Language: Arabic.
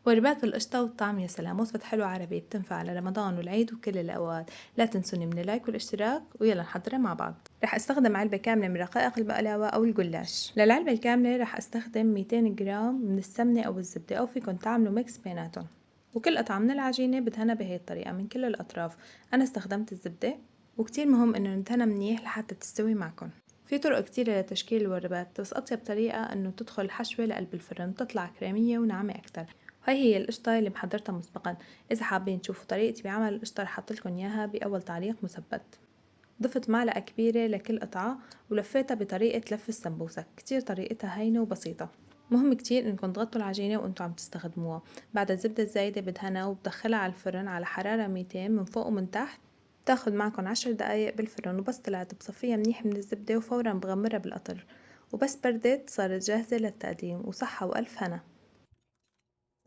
وجبات بالقشطة والطعم يا سلام، وصفة حلوة عربي بتنفع على رمضان والعيد وكل الأوقات. لا تنسوني من اللايك والاشتراك ويلا نحضرها مع بعض. رح استخدم علبة كاملة من رقائق البقلاوة أو الجلاش. للعلبة الكاملة رح استخدم 200 جرام من السمنة أو الزبدة، أو فيكن تعملوا ميكس بيناتهم. وكل قطعة من العجينة بدهنها بهي الطريقة من كل الأطراف. أنا استخدمت الزبدة، وكتير مهم إنه ندهنها منيح لحتى تستوي معكن. في طرق كتيرة لتشكيل الوجبات، بس أطيب طريقة إنه تدخل الحشوة لقلب الفرن تطلع كريمية وناعمة أكتر. هاي هي القشطة اللي محضرتها مسبقا. إذا حابين تشوفوا طريقتي بعمل القشطة رح أحطلكن إياها بأول تعليق مثبت. ضفت معلقة كبيرة لكل قطعة ولفيتها بطريقة لف السمبوسة، كتير طريقتها هينة وبسيطة. مهم كتير إنكم تغطوا العجينة وإنتوا عم تستخدموها. بعد الزبدة الزايدة بدهنها وبدخلها على الفرن على حرارة 200 من فوق ومن تحت. بتاخد معكن 10 دقايق بالفرن، وبس طلعت بصفيها منيح من الزبدة وفورا بغمرها بالقطر، وبس بردت صارت جاهزة للتقديم. وصحة وألف هنا.